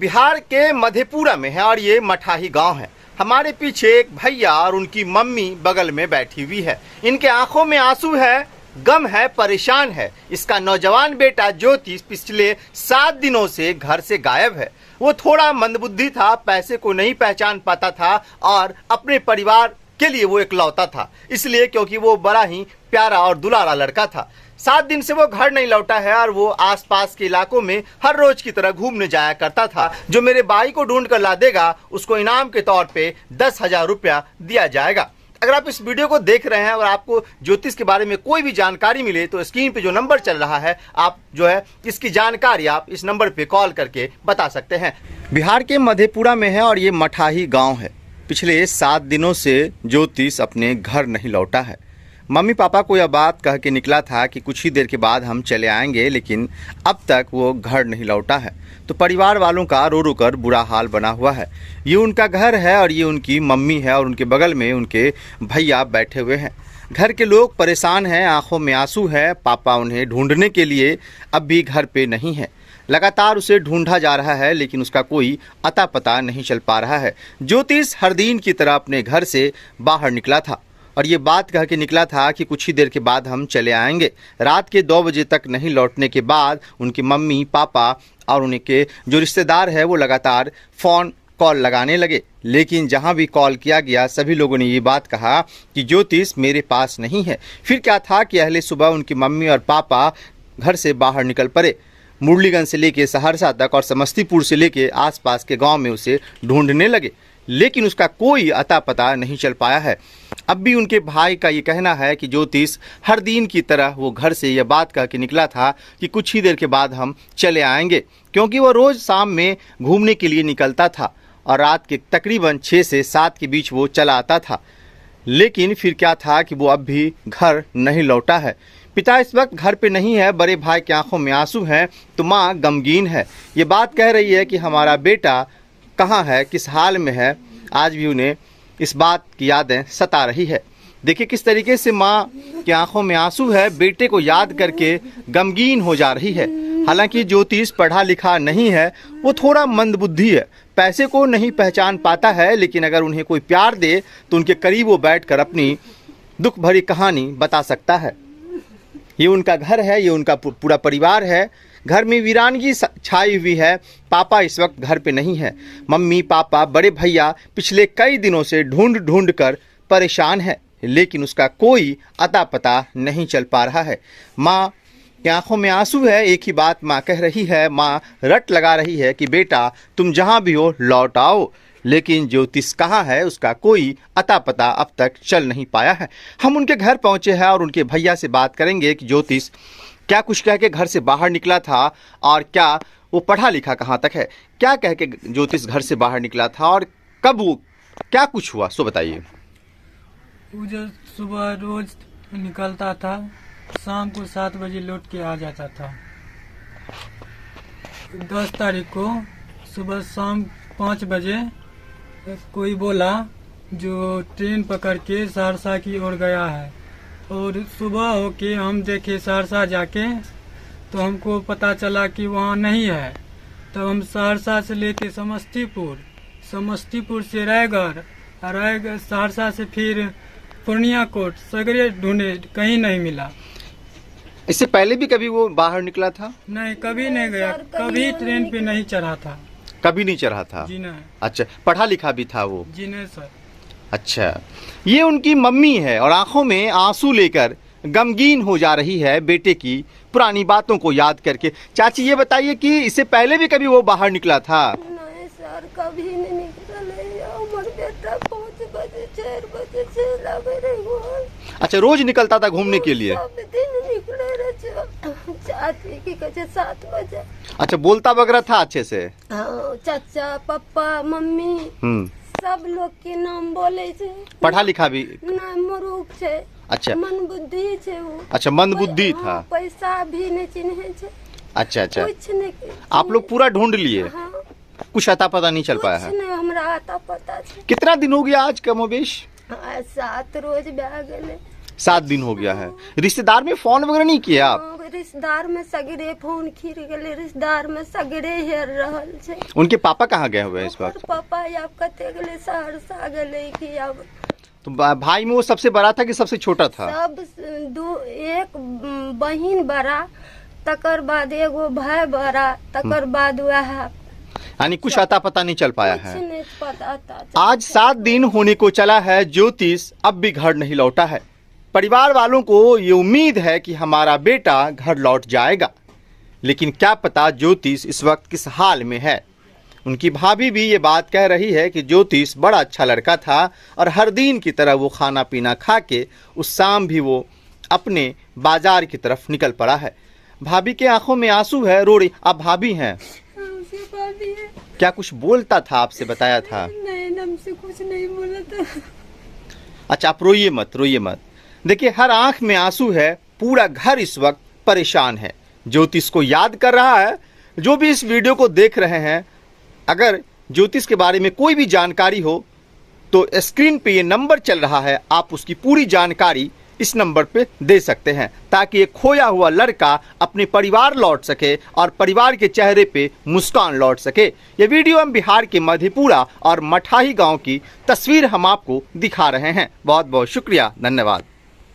बिहार के मधेपुरा में है और ये मठाही गांव है। हमारे पीछे एक भैया और उनकी मम्मी बगल में बैठी हुई है। इनके आंखों में आंसू है, गम है, परेशान है। इसका नौजवान बेटा ज्योतिष पिछले 7 दिनों से घर से गायब है। वो थोड़ा मंदबुद्धि था, पैसे को नहीं पहचान पाता था और अपने परिवार के लिए वो इकलौता था, इसलिए क्योंकि वो बड़ा ही प्यारा और दुलारा लड़का था। 7 दिन से वो घर नहीं लौटा है और वो आसपास के इलाकों में हर रोज की तरह घूमने जाया करता था। जो मेरे भाई को ढूंढ कर ला देगा उसको इनाम के तौर पे 10,000 रुपया दिया जाएगा। अगर आप इस वीडियो को देख रहे हैं और आपको ज्योतिष के बारे में कोई भी जानकारी मिले तो स्क्रीन पे जो नंबर चल रहा है, आप जो है इसकी जानकारी आप इस नंबर पे कॉल करके बता सकते हैं। बिहार के मधेपुरा में है और ये मठाही गांव है। पिछले 7 दिनों से ज्योतिष अपने घर नहीं लौटा है। मम्मी पापा को यह बात कह के निकला था कि कुछ ही देर के बाद हम चले आएंगे, लेकिन अब तक वो घर नहीं लौटा है। तो परिवार वालों का रो रो कर बुरा हाल बना हुआ है। ये उनका घर है और ये उनकी मम्मी है और उनके बगल में उनके भैया बैठे हुए हैं। घर के लोग परेशान हैं, आंखों में आंसू है। पापा उन्हें ढूंढने के लिए अब भी घर पे नहीं है। लगातार उसे ढूंढा जा रहा है, लेकिन उसका कोई अता पता नहीं चल पा रहा है। ज्योतिष हर दिन की तरह अपने घर से बाहर निकला था और ये बात कह के निकला था कि कुछ ही देर के बाद हम चले आएंगे। रात के 2 बजे तक नहीं लौटने के बाद उनकी मम्मी पापा और उनके जो रिश्तेदार है वो लगातार फ़ोन कॉल लगाने लगे, लेकिन जहां भी कॉल किया गया सभी लोगों ने ये बात कहा कि ज्योतिष मेरे पास नहीं है। फिर क्या था कि अगले सुबह उनकी मम्मी और पापा घर से बाहर निकल पड़े। मुरलीगंज से लेके सहरसा तक और समस्तीपुर से लेके आसपास के गांव में उसे ढूंढने लगे, लेकिन उसका कोई अता पता नहीं चल पाया है। अब भी उनके भाई का ये कहना है कि ज्योतिष हर दिन की तरह वो घर से यह बात कह के निकला था कि कुछ ही देर के बाद हम चले आएंगे, क्योंकि वो रोज़ शाम में घूमने के लिए निकलता था और रात के तकरीबन 6 से 7 के बीच वो चला आता था। लेकिन फिर क्या था कि वो अब भी घर नहीं लौटा है। पिता इस वक्त घर पे नहीं है, बड़े भाई की आंखों में आंसू हैं, तो माँ गमगीन है। ये बात कह रही है कि हमारा बेटा कहाँ है, किस हाल में है। आज भी उन्हें इस बात की यादें सता रही है। देखिए किस तरीके से माँ की आंखों में आंसू है, बेटे को याद करके गमगीन हो जा रही है। हालांकि ज्योतिष पढ़ा लिखा नहीं है, वो थोड़ा मंदबुद्धि है, पैसे को नहीं पहचान पाता है, लेकिन अगर उन्हें कोई प्यार दे तो उनके करीब वो बैठकर अपनी दुख भरी कहानी बता सकता है। ये उनका घर है, ये उनका पूरा परिवार है। घर में वीरानगी छाई हुई है। पापा इस वक्त घर पे नहीं है। मम्मी पापा बड़े भैया पिछले कई दिनों से ढूंढ कर परेशान है, लेकिन उसका कोई अता पता नहीं चल पा रहा है। माँ की आंखों में आंसू है। एक ही बात माँ कह रही है, माँ रट लगा रही है कि बेटा तुम जहाँ भी हो लौट आओ, लेकिन ज्योतिष कहाँ है उसका कोई अता पता अब तक चल नहीं पाया है। हम उनके घर पहुँचे हैं और उनके भैया से बात करेंगे कि ज्योतिष क्या कुछ कह के घर से बाहर निकला था और क्या वो पढ़ा लिखा कहाँ तक है, क्या कह के ज्योतिष घर से बाहर निकला था और कब वो क्या कुछ हुआ, सो बताइए। वो जो सुबह रोज निकलता था, शाम को 7 बजे लौट के आ जाता था। 10 तारीख को सुबह शाम 5 बजे कोई बोला जो ट्रेन पकड़ के सहरसा की ओर गया है, और सुबह होके हम देखे सहरसा जाके तो हमको पता चला कि वहाँ नहीं है। तो हम सहरसा से लेके समस्तीपुर से रायगढ़ सहरसा से फिर पूर्णिया कोट सगरे ढूंढे, कहीं नहीं मिला। इससे पहले भी कभी वो बाहर निकला था? नहीं, कभी नहीं गया, कभी ट्रेन पे नहीं चढ़ा था। कभी नहीं चढ़ा था? जी नहीं। अच्छा, पढ़ा लिखा भी था वो? जी नहीं सर। अच्छा, ये उनकी मम्मी है और आंखों में आंसू लेकर गमगीन हो जा रही है बेटे की पुरानी बातों को याद करके। चाची ये बताइए कि इससे पहले भी कभी वो बाहर निकला था? नहीं सर, कभी नहीं निकला। हमारे बेटा 5 बजे 4 बजे से लगे रहे। अच्छा, रोज निकलता था घूमने के लिए? सब दिन निकले रहे। चाची की कहे 7 बजे। अच्छा, बोलता वगैरह था अच्छे से? हाँ, चाचा पापा मम्मी सब लोग के नाम बोले छे। पढ़ा लिखा भी ना, मुरूख छे। अच्छा, मन बुद्धि छे वो। अच्छा, मंदबुद्धि था। पैसा भी नहीं चिन्हे छे। अच्छा, कुछ नहीं। आप लोग पूरा ढूंढ लिए? हाँ। कुछ अता पता नहीं चल पाया है? कुछ नहीं हमरा अता पता छे। कितना दिन हो गया आज कमोबेश? 7 रोज बह गेले। 7 दिन हो गया है। रिश्तेदार में फोन वगैरह नहीं किया आप? रिश्तेदार में सगरे फोन खीर गए, रिश्तेदार में सगरे हेर रहल छे। उनके पापा कहाँ गए हुए हैं इस वक्त? पापा अब कते गले सहरसा गले कि अब। तो भाई में वो सबसे बड़ा था कि सबसे छोटा था? सब एक बहिन बड़ा, तकर बाद एगो भाई बड़ा, तकर बाद वह, यानी कुछ अता पता नहीं चल पाया है। कुछ नहीं पता था। आज 7 दिन होने को चला है, ज्योतिष अब भी घर नहीं लौटा है। परिवार वालों को ये उम्मीद है कि हमारा बेटा घर लौट जाएगा, लेकिन क्या पता ज्योतिष इस वक्त किस हाल में है। उनकी भाभी भी ये बात कह रही है कि ज्योतिष बड़ा अच्छा लड़का था और हर दिन की तरह वो खाना पीना खा के उस शाम भी वो अपने बाजार की तरफ निकल पड़ा है। भाभी के आंखों में आंसू है, रो रही। आप भाभी हैं? क्या कुछ बोलता था आपसे, बताया था? नहीं, हमसे कुछ नहीं बोला था। अच्छा, आप रोइए मत, रोइए मत। देखिए, हर आंख में आंसू है, पूरा घर इस वक्त परेशान है, ज्योतिष को याद कर रहा है। जो भी इस वीडियो को देख रहे हैं, अगर ज्योतिष के बारे में कोई भी जानकारी हो तो स्क्रीन पे ये नंबर चल रहा है, आप उसकी पूरी जानकारी इस नंबर पे दे सकते हैं, ताकि एक खोया हुआ लड़का अपने परिवार लौट सके और परिवार के चेहरे पे मुस्कान लौट सके। ये वीडियो हम बिहार के मधेपुरा और मठाही गांव की तस्वीर हम आपको दिखा रहे हैं। बहुत बहुत शुक्रिया, धन्यवाद।